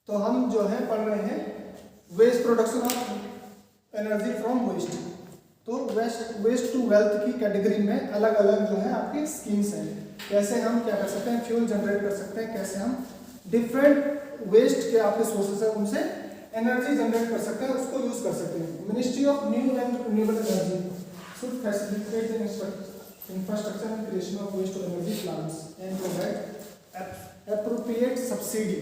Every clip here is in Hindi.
तो हम जो है पढ़ रहे हैं waste production of energy from waste. तो वेस्ट टू वेल्थ की कैटेगरी में अलग अलग जो है आपके स्कीम्स हैं, कैसे हम क्या कर सकते हैं, फ्यूल जनरेट कर सकते हैं, कैसे हम डिफरेंट वेस्ट के आपके सोर्सेस है उनसे एनर्जी जनरेट कर सकते हैं, उसको यूज कर सकते हैं। Ministry of new and renewable energy should facilitate the infrastructure and creation of waste to energy plants and provide appropriate subsidy.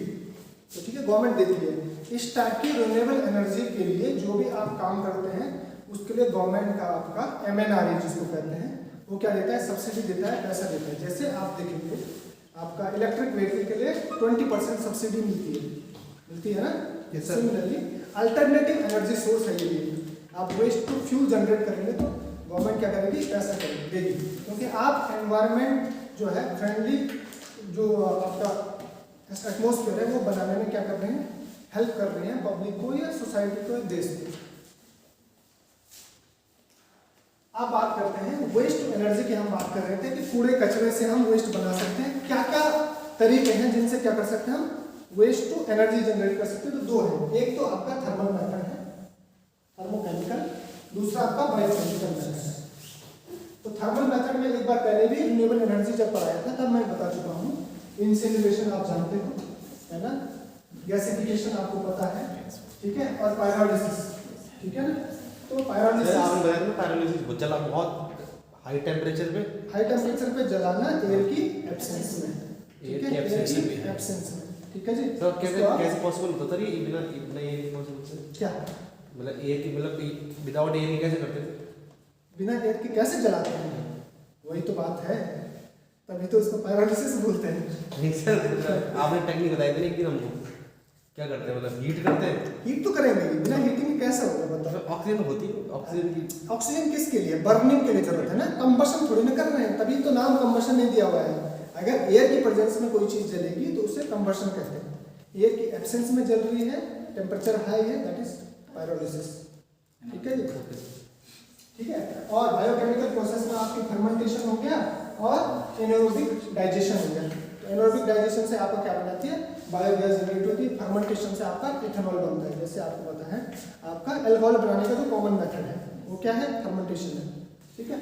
तो ठीक है, गवर्नमेंट देती है इस टाइप की रिन्यूएबल एनर्जी के लिए जो भी आप काम करते हैं उसके लिए गवर्नमेंट का आपका MNRE जिसको कहते हैं वो क्या देता है, सब्सिडी देता है, पैसा देता है। जैसे आप देखेंगे आपका इलेक्ट्रिक व्हीकल के लिए 20% सब्सिडी मिलती है ना। सिमिलरली अल्टरनेटिव एनर्जी सोर्स है ये, आप वेस्ट टू फ्यूल जनरेट करेंगे तो गवर्नमेंट क्या करेगी, पैसा देगी, क्योंकि आप एनवायरनमेंट जो है फ्रेंडली जो आपका एटमॉस्फेयर है वो बनाने में क्या कर रहे हैं, हेल्प कर रहे हैं पब्लिक को या सोसाइटी को, देश को। अब बात करते हैं वेस्ट टू एनर्जी की। हम बात कर रहे थे कि कूड़े कचरे से हम वेस्ट बना सकते हैं, क्या क्या तरीके हैं जिनसे क्या कर सकते हैं हम वेस्ट टू एनर्जी जनरेट कर सकते हैं। तो दो है, एक तो आपका थर्मल मेथड है, थर्मोकेमिकल, दूसरा आपका बायोकेमिकल मेथड है। तो थर्मल मेथड में एक बार पहले भी रिन्यूएबल एनर्जी जब पढ़ाया था तब मैं बता चुका हूँ। इंसिनरेशन आप जानते हो है ना, गैसिफिकेशन आपको पता है, ठीक है, और पायरोलिसिस, ठीक है ना। तो पायरोलिसिस जला बहुत हाई टेम्परेचर पे जलाना एयर की एब्सेंस में, ठीक है, एब्सेंस में, ठीक है जी। सर कैसे पॉसिबल होता है ये बिना एयर पॉसिबल से, क्या मतलब एयर की, मतलब विदाउट एयर कैसे करते थे, बिना एयर के कैसे जलाते हैं, वही तो बात है, तभी तो इसको पायरोलिसिस बोलते हैं। नहीं सर, आपने टेक्निक बताई थी एक दिन हमको, क्या करते हैं, मतलब हीट करते हैं। हीट तो करेंगे, बिना हीटिंग कैसे होगा बताओ। ऑक्सीजन होती है, ऑक्सीजन किसके लिए, बर्निंग के लिए जरूरत है ना, कंबशन थोड़ी ना कर रहे हैं, तभी तो नाम कंबशन नहीं दिया हुआ है। अगर एयर की प्रेजेंस में कोई चीज जलेगी तो उसे कंबशन कहते हैं, एयर की एब्सेंस में जल रही है, टेम्परेचर हाई है, दैट इज पायरोलिसिस, ठीक है जी, ठीक है। और बायोकेमिकल प्रोसेस में आपकी फर्मेंटेशन हो गया और एनारोबिक डाइजेशन हो गया। तो एनारोबिक डाइजेशन से आपका क्या बनाती है, बायोगैस जनरेट होती है, फर्मेंटेशन से आपका इथेनॉल बनता है। जैसे आपको पता है आपका अल्कोहल बनाने का जो कॉमन मेथड है वो क्या है, फर्मेंटेशन है, ठीक है।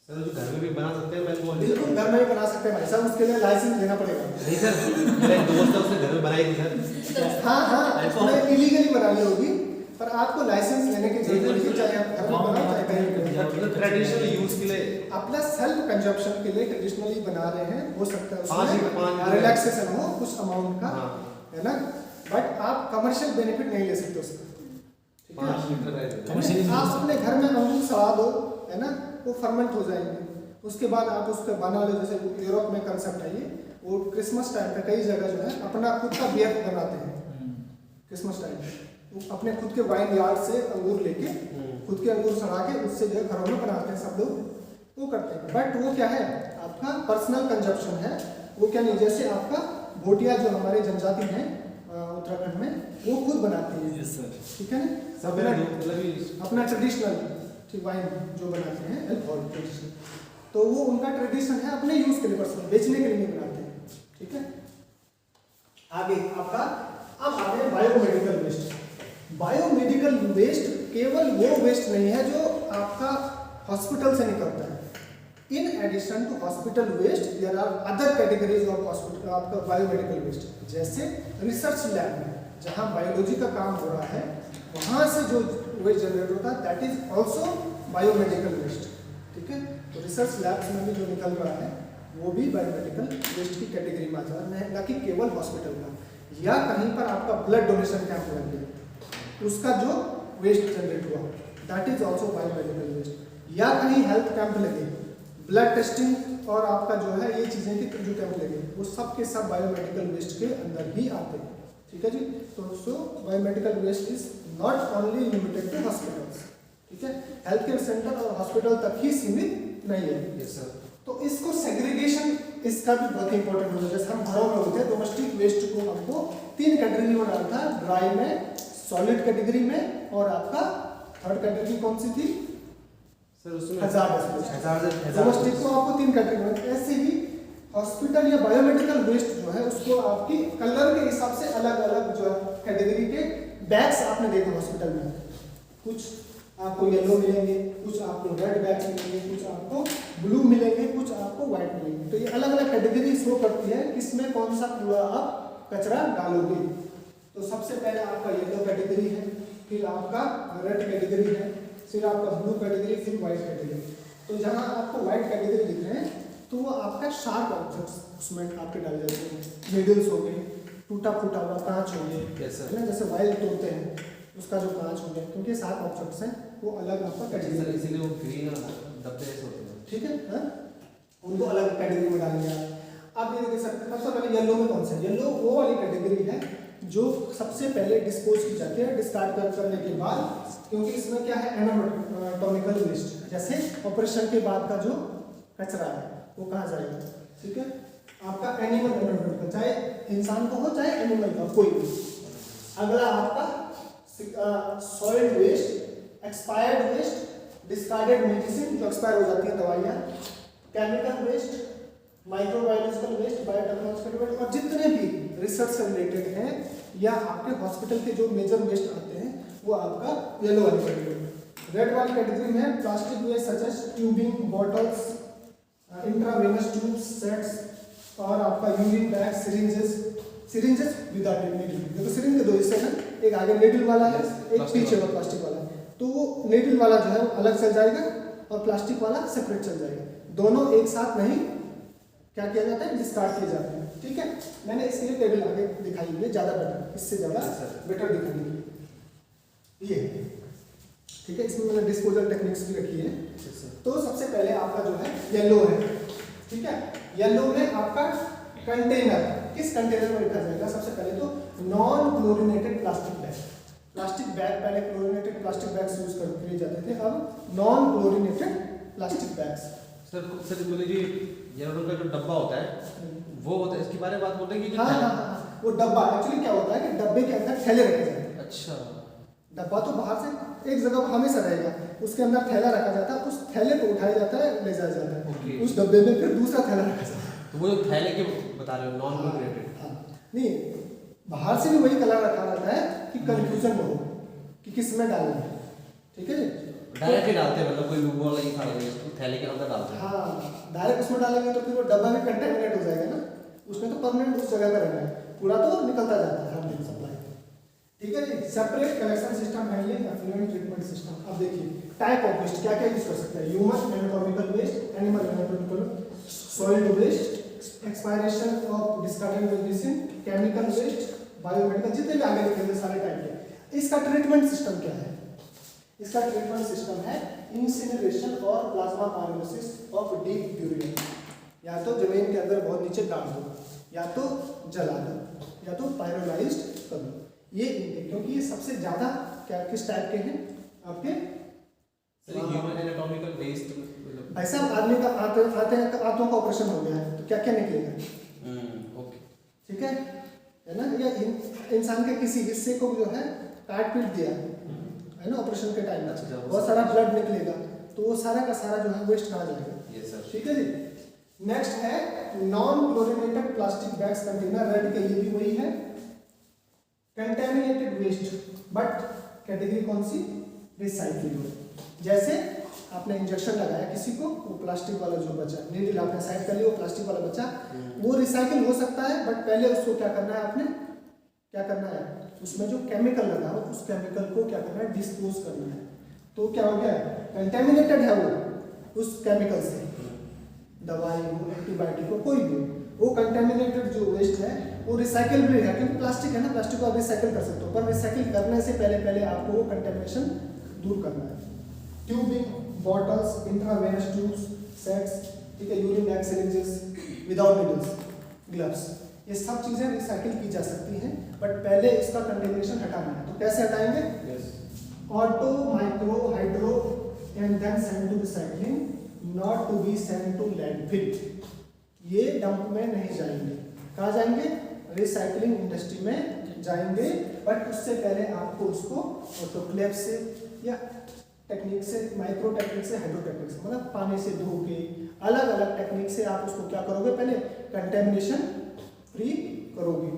सर जो घर में भी बना सकते हैं अल्कोहल, बिल्कुल घर में भी बना सकते हैं भाई साहब, उसके लिए लाइसेंस लेना पड़ेगा। नहीं सर, मेरा एक दोस्त है उसने घर में बनाई थी सर। हाँ उसने इलीगली बनानी होगी, पर आपको लाइसेंस लेने की जरूरत नहीं, चाहे आप घर में बनाओ चाहे कहीं। ट्रेडिशनल यूज के लिए, अपना सेल्फ कंजप्शन के लिए ट्रेडिशनली बना रहे हैं, हो सकता है उसमें रिलैक्सेशन हो कुछ अमाउंट का, है ना, बट आप कमर्शियल बेनिफिट नहीं ले सकते उसका, ठीक है। आप अपने घर में अंगूर सड़ा दो, है ना, वो फर्मेंट हो जाएंगे, उसके बाद आप उसको बना लो। जैसे यूरोप में कंसेप्ट है ये, वो क्रिसमस टाइम पे कई जगह जो है अपना खुद का बियर बनाते हैं क्रिसमस टाइम पे, वो अपने खुद के वाइन यार्ड से अंगूर लेके खुद के अंगूर सड़ा के उससे जो है घरों में बनाते हैं, सब लोग वो करते हैं। बट वो क्या है, आपका पर्सनल कंजप्शन है, वो क्या नहीं, जैसे आपका भोटिया जो हमारे जनजाति हैं उत्तराखंड में, वो खुद बनाती है, ठीक है ना, सब अपना ट्रेडिशनल वाइन जो बनाते हैं अल्कोहल ट्रेडिशनल, तो वो उनका ट्रेडिशन है, अपने यूज के लिए, पर्सनल बेचने के लिए नहीं बनाते हैं, ठीक है। आगे आपका अब आते हैं बायोमेडिकल वेस्ट। बायोमेडिकल वेस्ट केवल वो वेस्ट नहीं है जो आपका हॉस्पिटल से निकलता है। In addition to hospital waste there are other categories of hospital आपका बायोमेडिकल वेस्ट, जैसे रिसर्च लैब में जहां बायोलॉजी का काम हो रहा है वहां से जो वेस्ट जनरेट होता है that is also biomedical waste, ठीक है। तो रिसर्च लैब्स में भी जो निकल रहा है वो भी बायोमेडिकल वेस्ट की कैटेगरी में आता है, न कि केवल हॉस्पिटल का। या कहीं पर आपका ब्लड डोनेशन कैंप लग गया, उसका जो वेस्ट जनरेट हुआ that is also biomedical waste. या कहीं हेल्थ कैंप लगे, ब्लड टेस्टिंग और आपका जो है ये चीज़ें की जो कैंप लगे, वो सब के सब बायोमेडिकल वेस्ट के अंदर ही आते हैं, ठीक है जी। तो so biomedical waste is not only limited to hospitals, ठीक है, हेल्थ केयर सेंटर और हॉस्पिटल तक ही सीमित नहीं है। Yes sir. तो इसको सेग्रीगेशन इसका भी बहुत इंपॉर्टेंट होता है। जैसे हम घरों में होते हैं, डोमेस्टिक वेस्ट को हमको 3 कैटेगरी में डालना था, ड्राई में, सॉलिड कैटेगरी में, और आपका थर्ड कैटेगरी कौन सी थी सर, उसमें हजार्डस। डोमेस्टिक को आपको 3 कैटेगरी में, ऐसे ही हॉस्पिटल या बायोमेडिकल वेस्ट जो है उसको आपकी कलर के हिसाब से अलग अलग जो है बैग्स आपने देखा हॉस्पिटल में, कुछ आपको येलो मिलेंगे, कुछ आपको रेड बैग्स मिलेंगे, कुछ आपको ब्लू मिलेंगे, कुछ आपको व्हाइट मिलेंगे। तो ये अलग अलग कैटेगरी शो करती है किसमें कौन सा कूड़ा आप कचरा डालोगे। तो सबसे पहले आपका येलो कैटेगरी है, फिर आपका रेड कैटेगरी है, फिर आपका ब्लू कैटेगरी, फिर व्हाइट कैटेगरी। तो जहाँ आपको व्हाइट कैटेगरी दिख रहे हैं तो वो आपका शार्प ऑब्जेक्ट्स उसमें आपके डाले जाते हैं, नीडल्स हो गए, टूटा फूटा हुआ कांच हो गए, है ना, जैसे वाइल तोड़ते हैं उसका जो कांच हो गया, क्योंकि शार्प ऑब्जेक्ट्स हैं वो अलग आपका कैटेगरी, इसीलिए वो ग्रीन डब्बे ऐसे होते हैं, ठीक है हाँ? उनको अलग कैटेगरी में डालेंगे आप ये देख सकते हैं। सबसे पहले येलो में कौन सा, येलो वो वाली कैटेगरी है जो सबसे पहले डिस्पोज की जाती है डिस्कार्ड करने के बाद, क्योंकि इसमें क्या है एनाटॉमिकल वेस्ट, जैसे ऑपरेशन के बाद का जो कचरा है वो कहाँ जाएगा, ठीक है। आपका एनिमल एनाटॉमिकल, चाहे इंसान का हो चाहे एनिमल का कोई भी। अगला आपका soiled waste, expired waste, discarded medicine जो एक्सपायर हो जाती है दवाइयाँ, chemical waste, microbiological waste, biotechnological waste, और जितने भी रिसर्च से रिलेटेड हैं या आपके हॉस्पिटल के जो मेजर वेस्ट आते हैं वो आपका येलो वाली कैटेगरी। रेड वाली कैटेगरी में plastic waste such as tubing, bottles, intravenous tubes, sets, और आपका urine bag, syringes without needle. देखो सिरिंज के दो हिस्से हैं, एक आगे नीडल वाला है, एक पीछे वाला प्लास्टिक वाला है। तो वो नीडल वाला जो है वो अलग चल जाएगा और प्लास्टिक वाला सेपरेट चल जाएगा, दोनों एक साथ नहीं क्या किया जाता है, डिस्कार्ड किए जाते हैं, ठीक है। मैंने इसके लिए टेबल आगे दिखाई हुई है ज़्यादा बेटर, इससे ज़्यादा बेटर दिखाने के लिए ये, ठीक है। इसमें मैंने डिस्पोजल टेक्निक्स भी रखी है। तो सबसे पहले आपका जो है येलो है, ठीक है। येलो में आपका कंटेनर, किस कंटेनर में रखा जाएगा, सबसे पहले तो non chlorinated plastic bag. Plastic bag पहले क्लोरीनेटेड प्लास्टिक बैग्स यूज करते जाते थे, अब non chlorinated plastic bags. Sir बोले जी जेनरेटर का जो डब्बा होता है वो होता है, इसके बारे में बात बोलते हैं कि हाँ हाँ हाँ, वो डब्बा एक्चुअली क्या होता है कि डब्बे के अंदर थैले रखे जाते हैं। अच्छा, डब्बा तो बाहर से एक जगह हमेशा रहेगा, उसके अंदर थैला रखा जाता है, उस थैले को उठाया जाता है, ले जाया जाता है, उस डब्बे में फिर दूसरा थैला रखा जाता है। तो वो जो थैले के बता रहे हो नॉन क्लोरीनेटेड, हाँ, नहीं बाहर से भी वही कलर रखा रहता है कि कंफ्यूजन न हो कि किस में डालना है, ठीक है जी। डायरेक्ट ही डालते हैं, मतलब कोई वो वाला ही था इसको थैले के अंदर डालते हैं। हाँ, डायरेक्ट उसमें डालेंगे तो फिर वो डब्बा भी कंटेमिनेट हो जाएगा ना, उसमें तो परमानेंट उस जगह पर रहना है, पूरा तो निकलता जाता है हर दिन सप्लाई, ठीक है जी। Separate collection system, handling, effluent treatment system. अब देखिए टाइप ऑफ वेस्ट क्या क्या यूज कर सकते हैं, human anatomical waste, animal anatomical, soiled waste, expiration of discarded medicine, chemical waste, biomedical, जितने भी आगे लिखे सारे टाइप के। इसका ट्रीटमेंट सिस्टम क्या है, इसका ट्रीटमेंट सिस्टम है इंसिनरेशन और प्लाज्मा पायरोलिसिस ऑफ डीप ड्यूरियम, या तो जमीन के अंदर बहुत नीचे गाड़ दो, या तो जला दो, या तो पायरोलाइज्ड कर दो। ये इनके, क्योंकि ये सबसे ज्यादा क्या किस टाइप के हैं आपके ह्यूमन एनाटॉमिकल वेस्ट, ऐसा आदमी का आंतों का ऑपरेशन हो गया है तो क्या क्या निकलेगा, ओके, ठीक है ना, या इंसान के किसी हिस्से को जो है काट पीट दिया है ना ऑपरेशन के टाइम में, बहुत सारा ब्लड निकलेगा, तो वो सारा का सारा जो है वेस्ट कहाँ जाएगा, यस सर, ठीक है जी। नेक्स्ट है non chlorinated plastic bags container, red के लिए भी वही है, कंटेमिनेटेड वेस्ट, बट कैटेगरी कौन सी, रिसाइक्लिंग। जैसे आपने इंजेक्शन लगाया किसी को, वो प्लास्टिक वाला जो बचा, नीडल आपने साइड कर लिया, वो प्लास्टिक वाला बचा, वो रिसाइकिल हो सकता है, बट पहले उसको क्या करना है, आपने क्या करना है, उसमें जो केमिकल लगा हो उस केमिकल को क्या करना है, डिस्पोज करना है। तो क्या हो गया, कंटेमिनेटेड है वो उस केमिकल से, दवाई हो, एंटीबायोटिक हो, कोई भी, वो कंटेमिनेटेड जो वेस्ट है वो रिसाइकलेबल है, क्योंकि प्लास्टिक है ना, प्लास्टिक को आप रिसाइकिल कर सकते हो, पर रिसाइकिल करने से पहले आपको वो कंटेमिनेशन दूर करना है। Tubing, bottles, intravenous tubes, sets, ठीक है, urine bag, syringes without needles, gloves, ये सब चीजें रिसाइकिल की जा सकती हैं, बट पहले इसका कंटेमिनेशन हटाना है। तो कैसे हटाएंगे, auto, micro, hydro and then send to recycling, not to be send to landfill. ये डंप में नहीं जाएंगे, कहाँ जाएंगे, रिसाइकलिंग इंडस्ट्री में जाएंगे, बट उससे पहले आपको उसको ऑटोक्लेव से या टेक्निक से, माइक्रो टेक्निक से, हाइड्रो टेक्निक से, मतलब पानी से धो के अलग अलग टेक्निक से आप उसको क्या करोगे, पहले कंटेमिनेशन फ्री करोगे,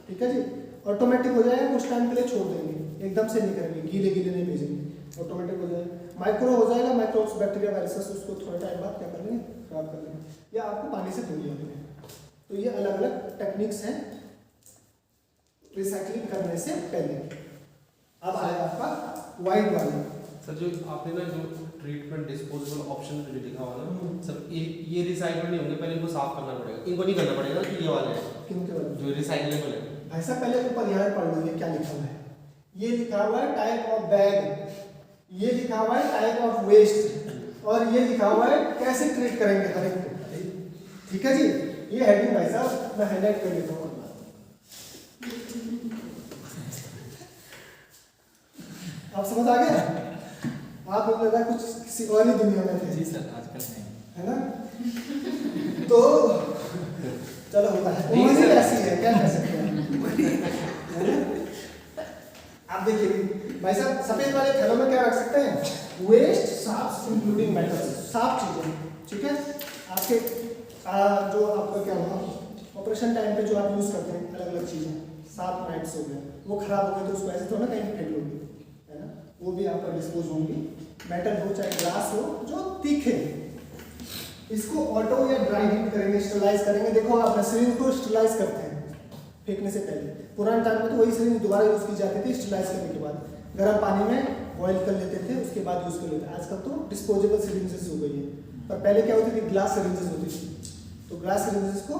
ठीक है जी। ऑटोमेटिक हो जाएगा, कुछ टाइम के लिए छोड़ देंगे, एकदम से नहीं करेंगे, गीले गीले नहीं भेजेंगे, ऑटोमेटिक हो जाएगा। माइक्रो हो जाएगा, माइक्रोब्स बैक्टीरिया वायरसेस उसको थोड़े टाइम बाद क्या कर लेंगे, खराब कर लेंगे, या आपको पानी से धो लिया। तो ये अलग अलग टेक्निक्स हैं रिसाइकलिंग करने से पहले। अब आएगा आपका वाइट वाला। सर जो आपने ना जो ट्रीटमेंट डिस्पोजेबल ऑप्शन जो लिखा हुआ ना सर, ये रिसाइकल नहीं होंगे, पहले इनको साफ करना पड़ेगा, इनको नहीं करना पड़ेगा ना, ये वाले किनके वाले जो रिसाइकलेबल है। भाई साहब पहले ऊपर यहाँ पढ़ लो, ये क्या लिखा हुआ है। ये लिखा हुआ है टाइप ऑफ बैग, ये लिखा हुआ है टाइप ऑफ वेस्ट, और ये लिखा हुआ है कैसे ट्रीट करेंगे हर एक को। ठीक है जी, ये हेडिंग भाई साहब मैं हाईलाइट कर देता हूँ। आप समझ आ गया? आप मुझे लगा कुछ किसी और ही दुनिया में थे। जी सर, आजकल नहीं है ना? तो चलो होता है, उम्र ही ऐसी है, क्या कर सकते हैं। आप देखिए भाई साहब, सफेद वाले थैलों में क्या रख सकते हैं, वेस्ट, साफ इंक्लूडिंग मेटल्स, साफ चीजें। ठीक है, आपके जो आपका क्या हुआ ऑपरेशन टाइम पे जो आप यूज करते हैं अलग अलग चीजें, साफ नाइट्स हो गए, वो खराब हो गए तो उसको ऐसे थोड़ा कहीं फेंक लोगे, है ना, वो भी आपका डिस्पोज होंगी। मेटल हो चाहे ग्लास हो जो तीखे, इसको ऑटो या ड्राई हीट करेंगे, स्टरलाइज करेंगे। देखो आप सिरिंज को स्टरलाइज करते हैं फेंकने से पहले, पुराने टाइम में तो वही सिरिंज दोबारा यूज की जाती थी स्टरलाइज करने के बाद, गर्म पानी में बॉईल कर लेते थे, उसके बाद यूज कर लेते थे। आजकल तो डिस्पोजेबल सिरिंजेस हो गई है, पर पहले क्या होती थी, ग्लास सिरिंजेस होती थी, तो ग्लास सिरिंजेस को